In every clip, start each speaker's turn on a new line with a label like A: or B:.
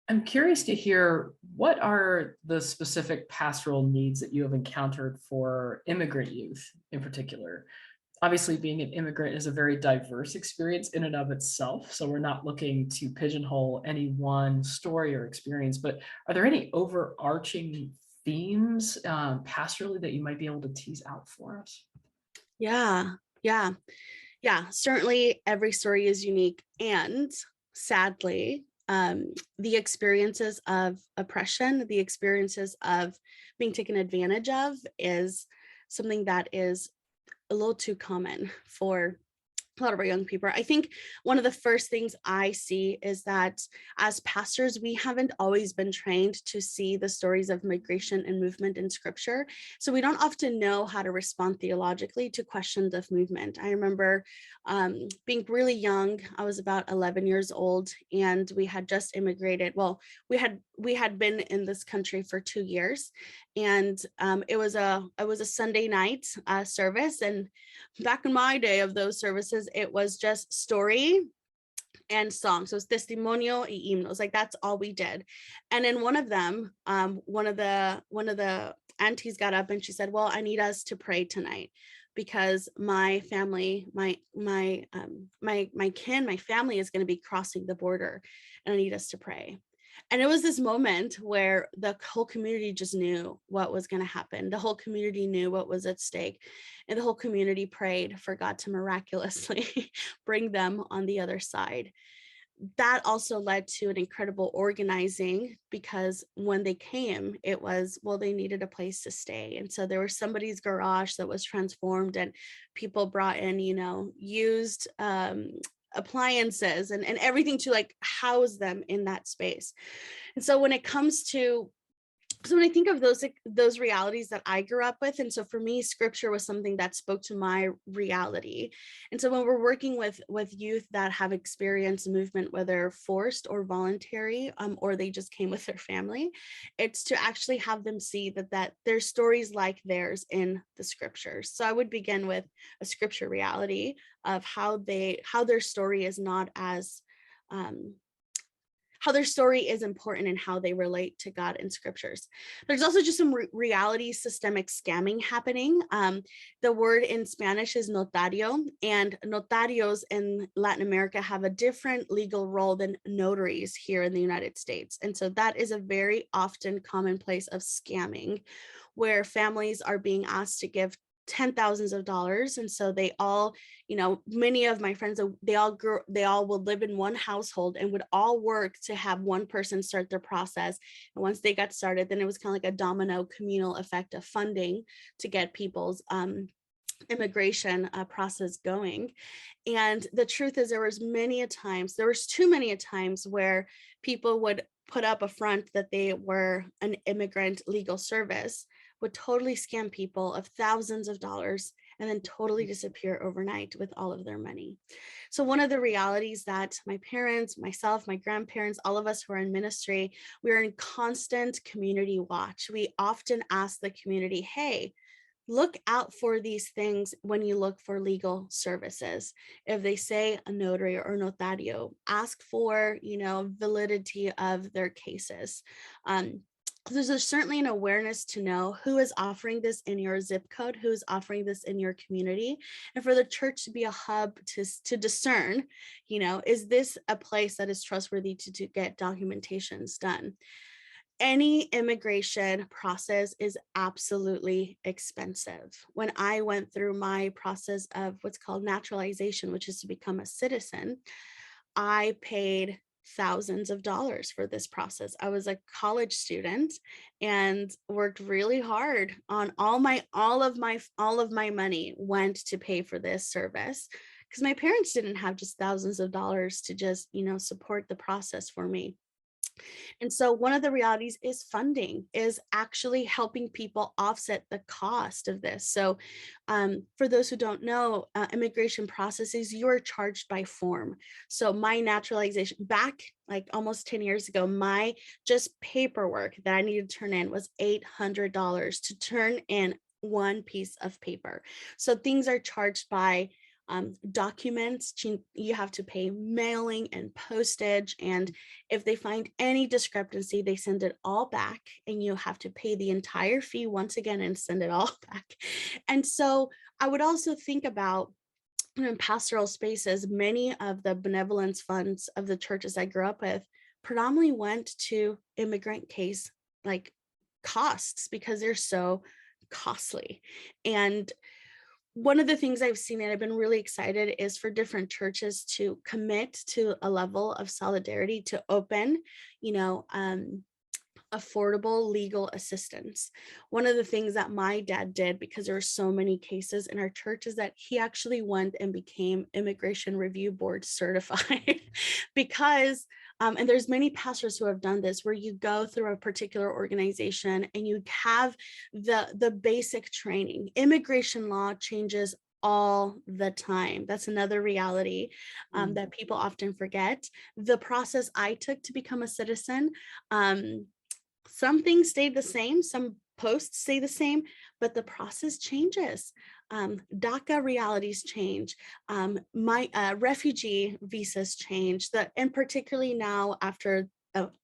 A: I'm curious to hear, what are the specific pastoral needs that you have encountered for immigrant youth in particular? Obviously, being an immigrant is a very diverse experience in and of itself. So we're not looking to pigeonhole any one story or experience, but are there any overarching themes pastorally that you might be able to tease out for us?
B: Yeah, yeah, yeah. Certainly every story is unique. And sadly, the experiences of oppression, the experiences of being taken advantage of is something that is a little too common for a lot of our young people. I think one of the first things I see is that as pastors, we haven't always been trained to see the stories of migration and movement in scripture. So we don't often know how to respond theologically to questions of movement. I remember being really young. I was about 11 years old, and we had just immigrated. Well, we had been in this country for 2 years, and it was a Sunday night service. And back in my day of those services, it was just story and song. So it's testimonio y himnos. Like that's all we did. And in one of them, one of the aunties got up and she said, "Well, I need us to pray tonight because my family, my family is going to be crossing the border, and I need us to pray." And it was this moment where the whole community just knew what was going to happen. The whole community knew what was at stake. And the whole community prayed for God to miraculously bring them on the other side. That also led to an incredible organizing, because when they came, it was, well, they needed a place to stay. And so there was somebody's garage that was transformed, and people brought in, used appliances and everything to like house them in that space. And so when I think of those realities that I grew up with, and so for me, scripture was something that spoke to my reality. And so when we're working with youth that have experienced movement, whether forced or voluntary, or they just came with their family, it's to actually have them see that there's stories like theirs in the scriptures. So I would begin with a scripture reality of how their story is not as um, how their story is important and how they relate to God in scriptures. There's also just some reality systemic scamming happening. The word in Spanish is notario, and notarios in Latin America have a different legal role than notaries here in the United States. And so that is a very often commonplace of scamming, where families are being asked to give $10,000s. And so they all, many of my friends, they all would live in one household and would all work to have one person start their process. And once they got started, then it was kind of like a domino communal effect of funding to get people's immigration process going. And the truth is, there was too many a times where people would put up a front that they were an immigrant legal service, would totally scam people of thousands of dollars, and then totally disappear overnight with all of their money. So one of the realities that my parents, myself, my grandparents, all of us who are in ministry, we're in constant community watch. We often ask the community, hey, look out for these things when you look for legal services. If they say a notary or notario, ask for, validity of their cases. There's certainly an awareness to know who is offering this in your zip code, who is offering this in your community, and for the church to be a hub to discern, is this a place that is trustworthy to get documentations done? Any immigration process is absolutely expensive. When I went through my process of what's called naturalization, which is to become a citizen, I paid thousands of dollars for this process. I was a college student and worked really hard on all of my money went to pay for this service, because my parents didn't have just thousands of dollars to just, support the process for me. And so one of the realities is funding is actually helping people offset the cost of this. So for those who don't know, immigration processes, you are charged by form. So my naturalization back like almost 10 years ago, my just paperwork that I needed to turn in was $800 to turn in one piece of paper. So things are charged by Documents, you have to pay mailing and postage. And if they find any discrepancy, they send it all back and you have to pay the entire fee once again and send it all back. And so I would also think about, in pastoral spaces, many of the benevolence funds of the churches I grew up with predominantly went to immigrant case like costs because they're so costly. And one of the things I've seen and I've been really excited is for different churches to commit to a level of solidarity to open, you know, affordable legal assistance. One of the things that my dad did, because there were so many cases in our church, is that he actually went and became Immigration Review Board certified because and there's many pastors who have done this, where you go through a particular organization and you have the basic training. Immigration law changes all the time. That's another reality that people often forget. The process I took to become a citizen, some things stayed the same, some posts stay the same, but the process changes. DACA realities change. My refugee visas change. And particularly now, after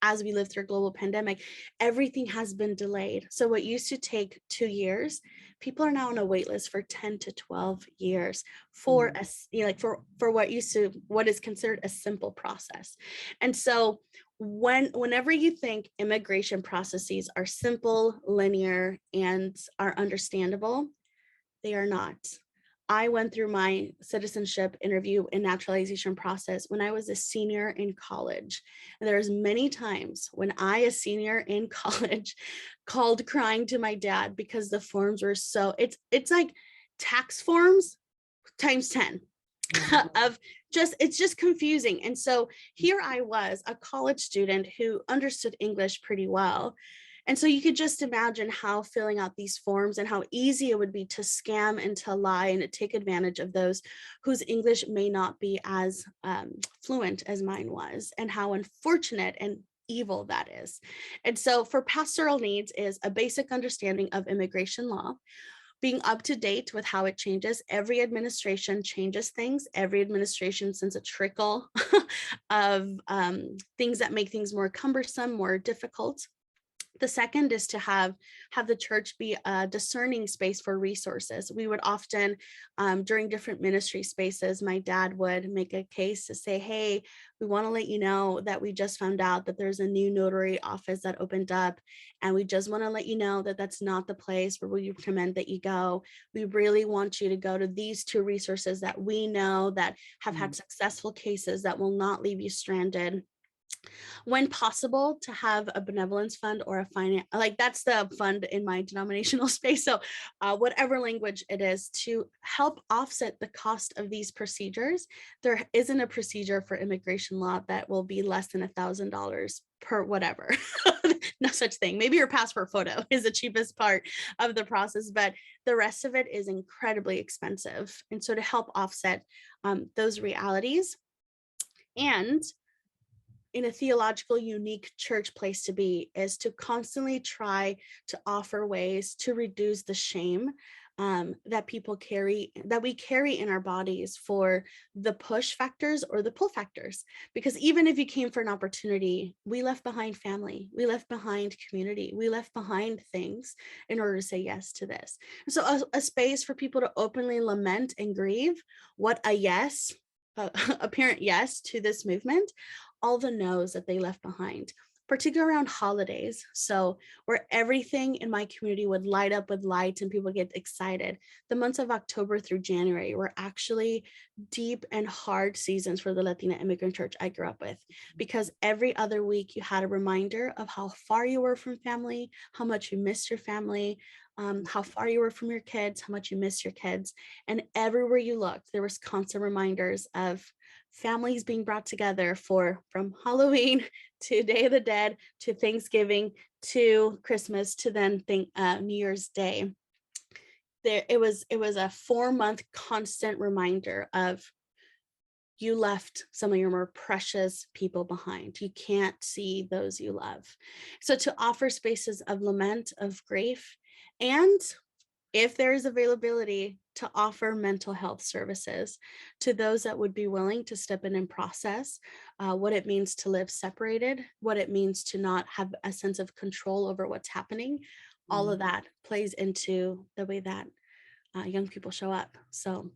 B: as we live through a global pandemic, everything has been delayed. So what used to take 2 years, people are now on a wait list for 10 to 12 years for for what is considered a simple process. And so whenever you think immigration processes are simple, linear, and are understandable, they are not. I went through my citizenship interview and naturalization process when I was a senior in college. And there's many times when I, a senior in college, called crying to my dad because the forms were it's like tax forms times 10 of it's just confusing. And so here I was, a college student who understood English pretty well. And so you could just imagine how filling out these forms and how easy it would be to scam and to lie and to take advantage of those whose English may not be as fluent as mine was, and how unfortunate and evil that is. And so for pastoral needs is a basic understanding of immigration law, being up to date with how it changes. Every administration changes things. Every administration sends a trickle of things that make things more cumbersome, more difficult. The second is to have the church be a discerning space for resources. We would often, during different ministry spaces, my dad would make a case to say, hey, we want to let you know that we just found out that there's a new notary office that opened up. And we just want to let you know that that's not the place where we recommend that you go. We really want you to go to these 2 resources that we know that have had successful cases that will not leave you stranded. When possible, to have a benevolence fund or a finance, like that's the fund in my denominational space. So whatever language it is, to help offset the cost of these procedures. There isn't a procedure for immigration law that will be less than $1,000 per whatever. No such thing. Maybe your passport photo is the cheapest part of the process, but the rest of it is incredibly expensive. And so to help offset those realities, and in a theological unique church place to be, is to constantly try to offer ways to reduce the shame that we carry in our bodies for the push factors or the pull factors. Because even if you came for an opportunity, we left behind family, we left behind community, we left behind things in order to say yes to this. So a space for people to openly lament and grieve what a yes, apparent yes to this movement, all the no's that they left behind, particularly around holidays. So where everything in my community would light up with lights and people get excited. The months of October through January were actually deep and hard seasons for the Latina immigrant church I grew up with, because every other week you had a reminder of how far you were from family, how much you missed your family, how far you were from your kids, how much you miss your kids. And everywhere you looked, there was constant reminders of families being brought together from Halloween to Day of the Dead to Thanksgiving to Christmas to then New Year's Day. It was a 4-month constant reminder of, you left some of your more precious people behind. You can't see those you love. So to offer spaces of lament, of grief, and if there is availability, to offer mental health services to those that would be willing to step in and process what it means to live separated, what it means to not have a sense of control over what's happening. All
A: Mm.
B: of that plays into the way that young people show up. So